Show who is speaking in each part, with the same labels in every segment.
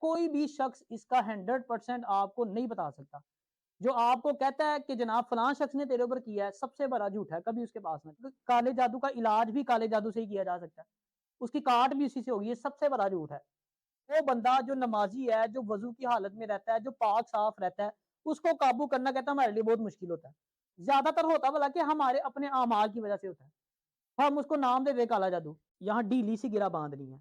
Speaker 1: کوئی بھی شخص اس کا 100% آپ کو نہیں بتا سکتا۔ جو آپ کو کہتا ہے کہ جناب فلاں شخص نے تیرے اوپر کیا ہے، سب سے بڑا جھوٹ ہے، کبھی اس کے پاس نہ۔ کالے جادو کا علاج بھی کالے جادو سے ہی کیا جا سکتا ہے، اس کی کاٹ بھی اسی سے ہوگی، یہ سب سے بڑا جھوٹ ہے۔ وہ بندہ جو نمازی ہے، جو وضو کی حالت میں رہتا ہے، جو پاک صاف رہتا ہے، اس کو قابو کرنا کہتا ہے ہمارے لیے بہت مشکل ہوتا ہے۔ زیادہ تر ہوتا بلا کہ ہمارے اپنے اعمال کی وجہ سے ہوتا ہے، ہم اس کو نام دے دے کالا جادو۔ یہاں ڈھیلی سی گرہ باندھنی ہے،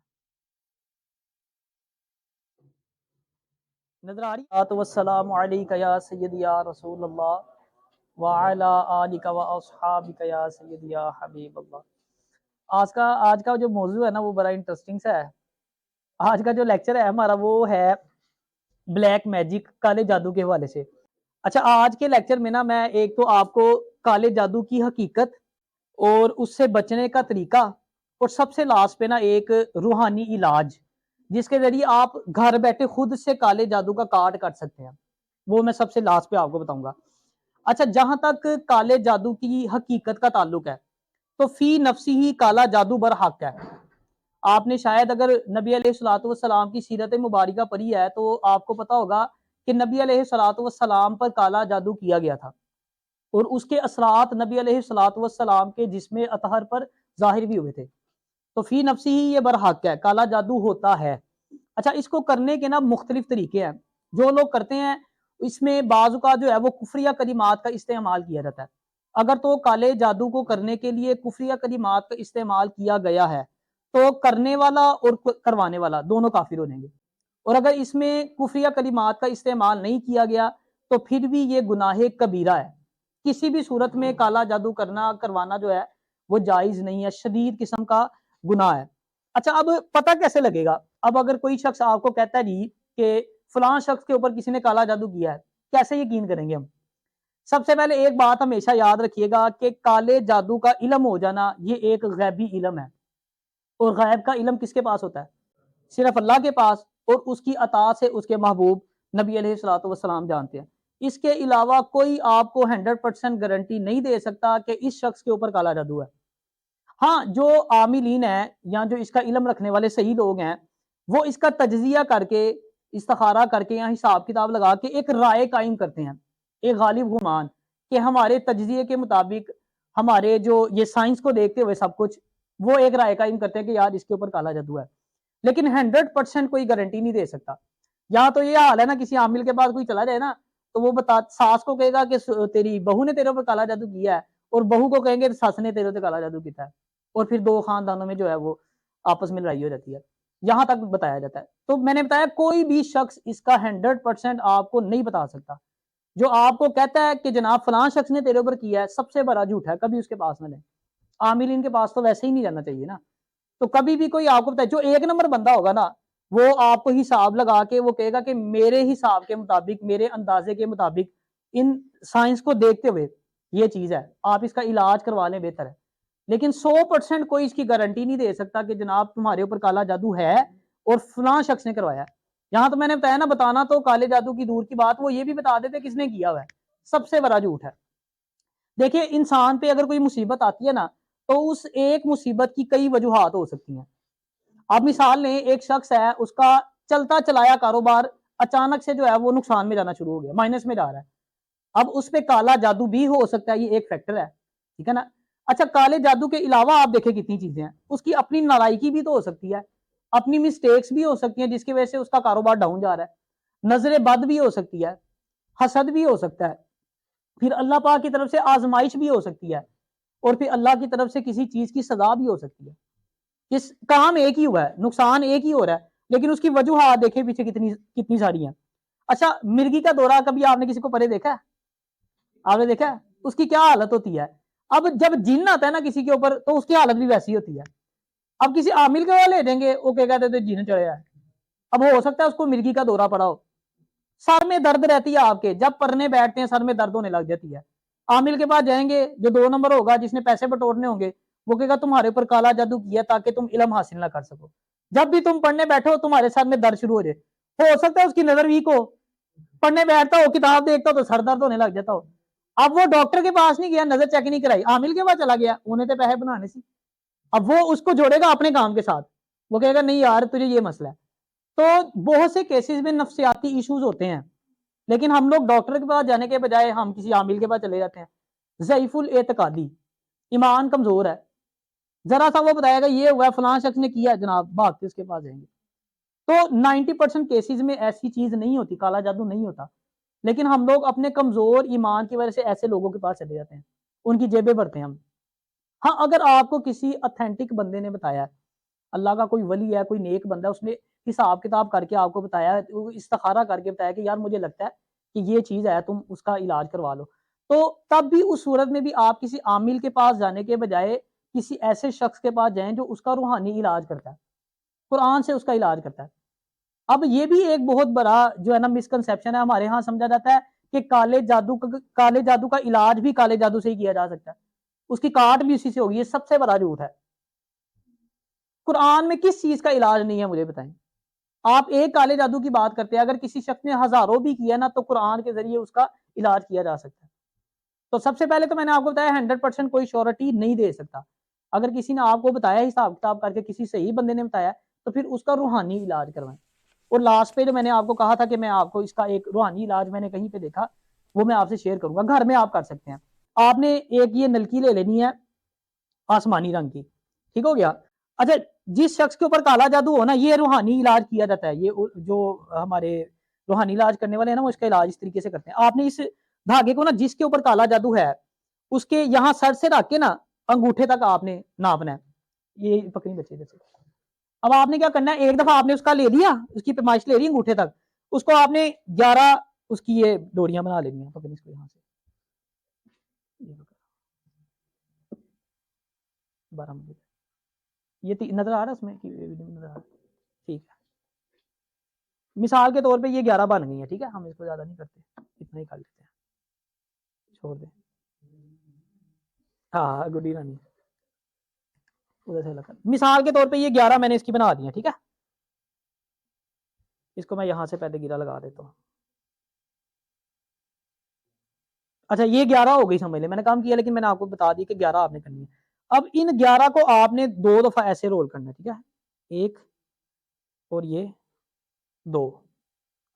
Speaker 1: نظر آ رہی؟ والسلام علیکہ یا سیدی یا رسول اللہ وعلی آلک و اصحابک یا سیدی یا حبیب اللہ۔ آج کا جو موضوع ہے نا وہ بڑا انٹرسٹنگ سا ہے۔ آج کا جو لیکچر ہے ہمارا وہ ہے بلیک میجک، کالے جادو کے حوالے سے۔ اچھا، آج کے لیکچر میں نا میں ایک تو آپ کو کالے جادو کی حقیقت اور اس سے بچنے کا طریقہ، اور سب سے لاسٹ پہ نا ایک روحانی علاج جس کے ذریعے آپ گھر بیٹھے خود سے کالے جادو کا کاٹ کر سکتے ہیں، وہ میں سب سے لاسٹ پہ آپ کو بتاؤں گا۔ اچھا، جہاں تک کالے جادو کی حقیقت کا تعلق ہے تو فی نفسی ہی کالا جادو برحق ہے۔ آپ نے شاید اگر نبی علیہ الصلوۃ والسلام کی سیرت مبارکہ پڑھی ہے تو آپ کو پتا ہوگا کہ نبی علیہ الصلوۃ والسلام پر کالا جادو کیا گیا تھا، اور اس کے اثرات نبی علیہ الصلوۃ والسلام کے جسم اطہر پر ظاہر بھی ہوئے تھے۔ تو فی نفسی ہی یہ برحق ہے، کالا جادو ہوتا ہے۔ اچھا، اس کو کرنے کے نا مختلف طریقے ہیں، جو لوگ کرتے ہیں اس میں بعض اوقات جو ہے وہ کفریہ کلمات کا استعمال کیا جاتا ہے۔ اگر تو کالے جادو کو کرنے کے لیے کفریہ کلمات کا استعمال کیا گیا ہے تو کرنے والا اور کروانے والا دونوں کافر ہو جائیں گے، اور اگر اس میں کفریہ کلمات کا استعمال نہیں کیا گیا تو پھر بھی یہ گناہ کبیرہ ہے۔ کسی بھی صورت میں کالا جادو کروانا جو ہے وہ جائز نہیں ہے، شدید قسم کا گناہ ہے۔ اچھا، اب پتہ کیسے لگے گا؟ اب اگر کوئی شخص آپ کو کہتا ہے جی کہ فلاں شخص کے اوپر کسی نے کالا جادو کیا ہے، کیسے یقین کریں گے ہم؟ سب سے پہلے ایک بات ہمیشہ یاد رکھیے گا کہ کالے جادو کا علم ہو جانا یہ ایک غیبی علم ہے، اور غیب کا علم کس کے پاس ہوتا ہے؟ صرف اللہ کے پاس، اور اس کی عطا سے اس کے محبوب نبی علیہ الصلوۃ والسلام جانتے ہیں۔ اس کے علاوہ کوئی آپ کو 100% گارنٹی نہیں دے سکتا کہ اس شخص کے اوپر کالا جادو ہے۔ ہاں، جو عاملین ہیں یا جو اس کا علم رکھنے والے صحیح لوگ ہیں وہ اس کا تجزیہ کر کے، استخارہ کر کے یا حساب کتاب لگا کے ایک رائے قائم کرتے ہیں، ایک غالب گمان کہ ہمارے تجزیے کے مطابق، ہمارے جو یہ سائنس کو دیکھتے ہوئے سب کچھ، وہ ایک رائے قائم کرتے ہیں کہ یار اس کے اوپر کالا جادو ہے، لیکن 100% کوئی گارنٹی نہیں دے سکتا۔ یہاں تو یہ حال ہے نا، کسی عامل کے پاس کوئی چلا جائے نا تو وہ ساس کو کہے گا کہ تیری بہو نے تیرے اوپر کالا جادو کیا ہے، اور بہو کو کہیں گے ساس نے تیرے اوپر کالا جادو کیا ہے، اور پھر دو خاندانوں میں جو ہے وہ آپس میں لڑائی ہو جاتی ہے۔ یہاں تک بتایا جاتا ہے۔ تو میں نے بتایا کوئی بھی شخص اس کا 100% آپ کو نہیں بتا سکتا۔ جو آپ کو کہتا ہے کہ جناب فلاں شخص نے تیرے اوپر کیا ہے، سب سے بڑا جھوٹ ہے، کبھی اس کے پاس نہ لیں۔ عاملین کے پاس تو ویسے ہی نہیں جانا چاہیے نا۔ تو کبھی بھی کوئی آپ کو بتائے، جو ایک نمبر بندہ ہوگا نا وہ آپ کو حساب لگا کے وہ کہے گا کہ میرے حساب کے مطابق، میرے اندازے کے مطابق، ان سائنس کو دیکھتے ہوئے یہ چیز ہے، آپ اس کا علاج کروا لیں بہتر ہے۔ لیکن 100% کوئی اس کی گارنٹی نہیں دے سکتا کہ جناب تمہارے اوپر کالا جادو ہے اور فلاں شخص نے کروایا۔ یہاں تو میں نے بتایا نا، بتانا تو کالے جادو کی دور کی بات، وہ یہ بھی بتا دیتے کس نے کیا ہوا ہے، سب سے بڑا جھوٹ ہے۔ دیکھیں، انسان پہ اگر کوئی مصیبت آتی ہے نا تو اس ایک مصیبت کی کئی وجوہات ہو سکتی ہیں۔ آپ مثال لیں، ایک شخص ہے، اس کا چلتا چلایا کاروبار اچانک سے جو ہے وہ نقصان میں جانا شروع ہو گیا، مائنس میں جا رہا ہے۔ اب اس پہ کالا جادو بھی ہو سکتا ہے، یہ ایک فیکٹر ہے، ٹھیک ہے نا۔ اچھا، کالے جادو کے علاوہ آپ دیکھیں کتنی چیزیں ہیں، اس کی اپنی نالائکی بھی تو ہو سکتی ہے، اپنی مسٹیکس بھی ہو سکتی ہیں جس کی وجہ سے اس کا کاروبار ڈاؤن جا رہا ہے، نظر بد بھی ہو سکتی ہے، حسد بھی ہو سکتا ہے، پھر اللہ پاک کی طرف سے آزمائش بھی ہو سکتی ہے، اور پھر اللہ کی طرف سے کسی چیز کی سزا بھی ہو سکتی ہے۔ اس کام ایک ہی ہوا ہے، نقصان ایک ہی ہو رہا ہے، لیکن اس کی وجوہات دیکھیں پیچھے کتنی ساری ہیں۔ اچھا، مرغی کا دورہ کبھی آپ نے کسی کو پڑے دیکھا ہے؟ آپ نے دیکھا ہے اس کی کیا حالت ہوتی ہے؟ اب جب جن آتا ہے نا کسی کے اوپر تو اس کی حالت بھی ویسی ہوتی ہے۔ اب کسی عامل کے والے دیں گے، وہ کہے گا تو جن چڑھیا ہے، اب ہو سکتا ہے اس کو مرغی کا دورہ پڑا ہو، سر میں درد رہتی ہے، آپ کے جب پڑھنے بیٹھتے ہیں سر میں درد ہونے لگ جاتی ہے۔ عامل کے پاس جائیں گے، جو 2 نمبر ہوگا جس نے پیسے بٹورنے ہوں گے، وہ کہے گا تمہارے اوپر کالا جادو کیا تاکہ تم علم حاصل نہ کر سکو۔ جب بھی تم پڑھنے بیٹھو تمہارے سر میں درد شروع ہو جائے، ہو سکتا ہے اس کی نظر ویک ہو، پڑھنے بیٹھتا ہو کتاب دیکھتا ہو تو سر درد ہونے لگ جاتا ہو۔ اب وہ ڈاکٹر کے پاس نہیں گیا، نظر چیک نہیں کرائی، عامل کے پاس چلا گیا، انہیں تو پیسے بنانے سی۔ اب وہ اس کو جوڑے گا اپنے کام کے ساتھ، وہ کہے گا نہیں یار تجھے یہ مسئلہ ہے۔ تو بہت سے کیسز میں نفسیاتی ایشوز ہوتے ہیں، لیکن ہم لوگ ڈاکٹر کے پاس جانے کے بجائے ہم کسی عامل کے پاس چلے جاتے ہیں. ضعیف الاعتقادی، ایمان کمزور ہے، ذرا سا وہ بتائے گا یہ ہوا ہے فلاں شخص نے کیا جناب، بھاگ کے اس کے پاس جائیں گے. تو 90% کیسز میں ایسی چیز نہیں ہوتی، کالا جادو نہیں ہوتا، لیکن ہم لوگ اپنے کمزور ایمان کی وجہ سے ایسے لوگوں کے پاس چلے جاتے ہیں، ان کی جیبیں بھرتے ہیں ہم. ہاں اگر آپ کو کسی اتھینٹک بندے نے بتایا، اللہ کا کوئی ولی ہے، کوئی نیک بندہ، اس نے حساب کتاب کر کے آپ کو بتایا، استخارہ کر کے بتایا کہ یار مجھے لگتا ہے کہ یہ چیز ہے، تم اس کا علاج کروا لو، تو تب بھی اس صورت میں بھی آپ کسی عامل کے پاس جانے کے بجائے کسی ایسے شخص کے پاس جائیں جو اس کا روحانی علاج کرتا ہے، قرآن سے اس کا علاج کرتا ہے. اب یہ بھی ایک بہت بڑا جو ہے نا مسکنسیپشن ہے، ہمارے ہاں سمجھا جاتا ہے کہ کالے جادو کا علاج بھی کالے جادو سے ہی کیا جا سکتا ہے، اس کی کاٹ بھی اسی سے ہوگی. یہ سب سے بڑا جھوٹ ہے. قرآن میں کس چیز کا علاج نہیں ہے مجھے بتائیں. آپ ایک کالے جادو کی بات کرتے ہیں، اگر کسی شخص نے ہزاروں بھی کیا نا تو قرآن کے ذریعے اس کا علاج کیا جا سکتا ہے. تو سب سے پہلے تو میں نے آپ کو بتایا 100% کوئی شورٹی نہیں دے سکتا. اگر کسی نے آپ کو بتایا حساب کتاب کر کے، کسی صحیح بندے نے بتایا، تو پھر اس کا روحانی علاج کروائیں. اور لاسٹ پہ جو میں نے آپ کو کہا تھا کہ میں آپ کو اس کا ایک روحانی علاج میں نے کہیں پہ دیکھا، وہ میں آپ سے شیئر کروں گا. گھر میں آپ کر سکتے ہیں. آپ نے ایک یہ نلکی لے لینی ہے آسمانی رنگ کی، ٹھیک ہو گیا. اچھا، جس شخص کے اوپر کالا جادو ہو نا، یہ روحانی علاج کیا جاتا ہے. یہ جو ہمارے روحانی علاج کرنے والے ہیں نا، وہ اس کا علاج اس طریقے سے کرتے ہیں. آپ نے اس دھاگے کو نا، جس کے اوپر کالا جادو ہے، اس کے یہاں سر سے رکھ کے نا انگوٹھے تک آپ نے ناپنا ہے. یہ پکڑی بچے جیسے. اب آپ نے کیا کرنا ہے، ایک دفعہ آپ نے اس کا لے لیا، اس کی پیمائش لے لی انگوٹھے تک، اس کو آپ نے 11 اس کی یہ ڈوریاں بنا لینی ہیں. پکڑی اس کو یہاں سے 12 مجھے یہ نظر آ رہا ہے اس میں نظر آ رہا ہے. ٹھیک ہے، مثال کے طور پہ یہ 11 بن گئی ہیں. ٹھیک ہے، ہم اس کو زیادہ نہیں کرتے، اتنا ہی کر لیتے ہیں، چھوڑ دیں. ہاں گڈی رانی ادھر سے لگا. مثال کے طور پہ یہ 11 میں نے اس کی بنا دی ہیں. ٹھیک ہے، اس کو میں یہاں سے پہلے گرا لگا دیتا ہوں. اچھا یہ 11 ہو گئی، سمجھ لیں میں نے کام کیا، لیکن میں نے آپ کو بتا دی کہ 11 آپ نے کرنی ہے. اب ان 11 کو آپ نے 2 دفعہ ایسے رول کرنا ہے. ٹھیک ہے، 1 اور یہ 2.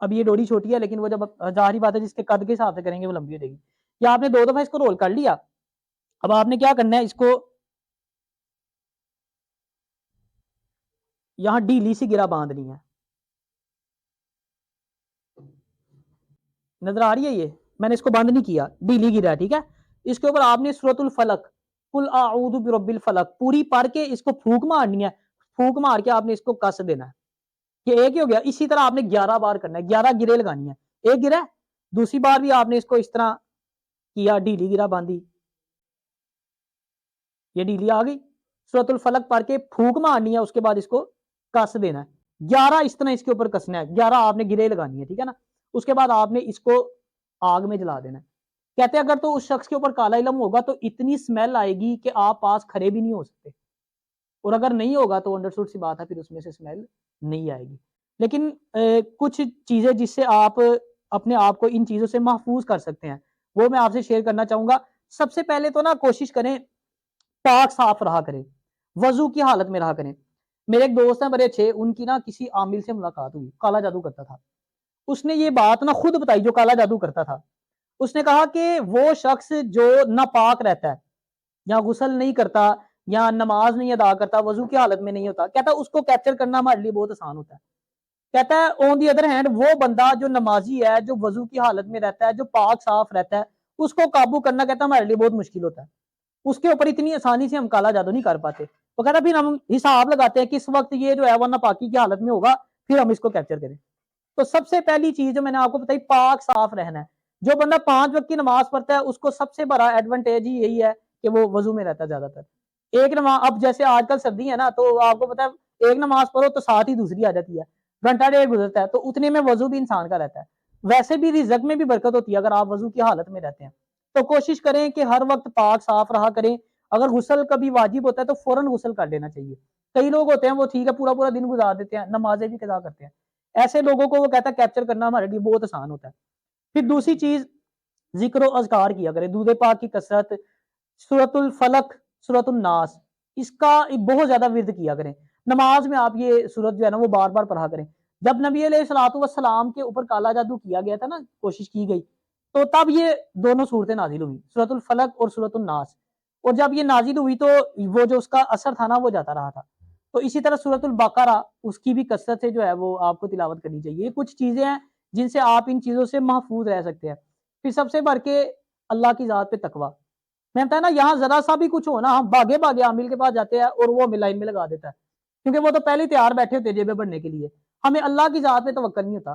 Speaker 1: اب یہ ڈوری چھوٹی ہے، لیکن وہ جب ظاہری بات ہے جس کے قد کے حساب سے کریں گے وہ لمبی ہو جائے گی. یا آپ نے 2 دفعہ اس کو رول کر لیا. اب آپ نے کیا کرنا ہے، اس کو یہاں ڈھیلی سی گرا باندھنی ہے. نظر آ رہی ہے؟ یہ میں نے اس کو بند نہیں کیا، ڈھیلی گرا ہے. ٹھیک ہے، اس کے اوپر آپ نے سورۃ الفلق، قل اعوذ برب الفلق پوری پڑھ کے اس کو پھونک مارنی ہے. پھونک مار کے آپ نے اس کو کس دینا ہے. یہ ایک ہی ہو گیا. اسی طرح آپ نے 11 بار کرنا ہے، 11 گرے لگانی ہے. ایک گرا، دوسری بار بھی آپ نے اس کو اس طرح کیا، ڈھیلی گرا باندھی، یہ ڈھیلی آ گئی. سورۃ الفلق پڑھ کے پھونک مارنی ہے، اس کے بعد اس کو کس دینا ہے. 11 اس طرح اس کے اوپر کسنا ہے، 11 آپ نے گرے لگانی ہے. ٹھیک ہے نا. اس کے بعد آپ نے اس کو آگ میں جلا دینا ہے. کہتے ہیں اگر تو اس شخص کے اوپر کالا علم ہوگا تو اتنی سمیل آئے گی کہ آپ پاس کھڑے بھی نہیں ہو سکتے، اور اگر نہیں ہوگا تو انڈرسٹوڈ سی بات ہے، پھر اس میں سے سمیل نہیں آئے گی. لیکن کچھ چیزیں جس سے آپ اپنے آپ کو ان چیزوں سے محفوظ کر سکتے ہیں، وہ میں آپ سے شیئر کرنا چاہوں گا. سب سے پہلے تو نا کوشش کریں پاک صاف رہا کریں، وضو کی حالت میں رہا کریں. میرے ایک دوست ہیں بڑے اچھے، ان کی نا کسی عامل سے ملاقات ہوئی، کالا جادو کرتا تھا. اس نے یہ بات نا خود بتائی، جو کالا جادو کرتا تھا. اس نے کہا کہ وہ شخص جو ناپاک رہتا ہے، یا غسل نہیں کرتا، یا نماز نہیں ادا کرتا، وضو کی حالت میں نہیں ہوتا، کہتا اس کو کیپچر کرنا ہمارے لیے بہت آسان ہوتا ہے. کہتا ہے آن دی ادر ہینڈ وہ بندہ جو نمازی ہے، جو وضو کی حالت میں رہتا ہے، جو پاک صاف رہتا ہے، اس کو قابو کرنا کہتا ہے ہمارے لیے بہت مشکل ہوتا ہے. اس کے اوپر اتنی آسانی سے ہم کالا جادو نہیں کر پاتے. وہ کہتا پھر ہم حساب لگاتے ہیں کہ اس وقت یہ جو ہے وہ ناپاکی کی حالت میں ہوگا، پھر ہم اس کو کیپچر کریں. تو سب سے پہلی چیز جو میں نے آپ کو بتائی، پاک صاف رہنا ہے. جو بندہ 5 وقت کی نماز پڑھتا ہے، اس کو سب سے بڑا ایڈوانٹیج ہی یہی ہے کہ وہ وضو میں رہتا ہے زیادہ تر. ایک نماز، اب جیسے آج کل سردی ہے نا، تو آپ کو پتا ہے ایک نماز پڑھو تو ساتھ ہی دوسری آ جاتی ہے، گھنٹہ ڈیڑھ گزرتا ہے، تو اتنے میں وضو بھی انسان کا رہتا ہے. ویسے بھی رزق میں بھی برکت ہوتی ہے اگر آپ وضو کی حالت میں رہتے ہیں. تو کوشش کریں کہ ہر وقت پاک صاف رہا کریں. اگر غسل کبھی واجب ہوتا ہے تو فوراً غسل کر لینا چاہیے. کئی لوگ ہوتے ہیں وہ ٹھیک ہے پورا پورا دن گزار دیتے ہیں، نمازیں بھی قضا کرتے ہیں. ایسے لوگوں کو وہ کہتا ہے کیپچر کرنا ہمارے لیے بہت آسان ہوتا ہے. پھر دوسری چیز، ذکر و اذکار کیا کریں، دودھ پاک کی کثرت، سورۃ الفلق، سورۃ الناس، اس کا بہت زیادہ ورد کیا کریں. نماز میں آپ یہ سورت جو ہے نا وہ بار بار پڑھا کریں. جب نبی علیہ الصلوۃ والسلام کے اوپر کالا جادو کیا گیا تھا نا، کوشش کی گئی، تو تب یہ دونوں صورتیں نازل ہوئی، سورۃ الفلق اور سورۃ الناس. اور جب یہ نازل ہوئی تو وہ جو اس کا اثر تھا نا وہ جاتا رہا تھا. تو اسی طرح سورۃ البقرہ، اس کی بھی کثرت سے جو ہے وہ آپ کو تلاوت کرنی چاہیے. یہ کچھ چیزیں ہیں جن سے آپ ان چیزوں سے محفوظ رہ سکتے ہیں. پھر سب سے بڑھ کے اللہ کی ذات پہ تقویٰ. میں بتایا نا، یہاں ذرا سا بھی کچھ ہو نا، ہم بھاگے بھاگے عامل کے پاس جاتے ہیں اور وہ ہمیں لائن میں لگا دیتا ہے، کیونکہ وہ تو پہلے تیار بیٹھے ہوتے جیبیں بڑھنے کے لیے. ہمیں اللہ کی ذات پہ توکل نہیں ہوتا.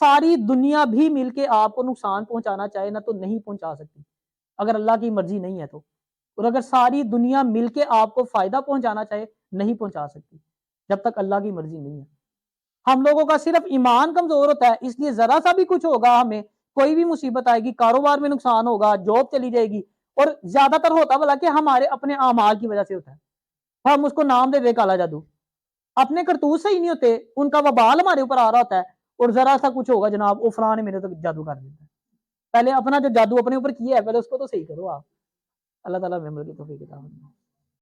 Speaker 1: ساری دنیا بھی مل کے آپ کو نقصان پہنچانا چاہے نا تو نہیں پہنچا سکتی اگر اللہ کی مرضی نہیں ہے تو. اور اگر ساری دنیا مل کے آپ کو فائدہ پہنچانا چاہے نہیں پہنچا سکتی جب تک اللہ کی مرضی نہیں ہے. ہم لوگوں کا صرف ایمان کمزور ہوتا ہے، اس لیے ذرا سا بھی کچھ ہوگا، ہمیں کوئی بھی مصیبت آئے گی، کاروبار میں نقصان ہوگا، جاب چلی جائے گی، اور زیادہ تر ہوتا بلا کہ ہمارے اپنے اعمال کی وجہ سے ہوتا ہے. ہم اس کو نام دے دے کالا جادو، اپنے کرتوت صحیح نہیں ہوتے، ان کا وبال ہمارے اوپر آ رہا ہوتا ہے، اور ذرا سا کچھ ہوگا جناب وہ فلاں نے میرے تو جادو کر دیتا ہے. پہلے اپنا جو جادو اپنے اوپر کیا ہے پہلے اس کو تو صحیح کرو آپ. اللہ تعالیٰ ہمیں عمل کی توفیق عطا فرمائے.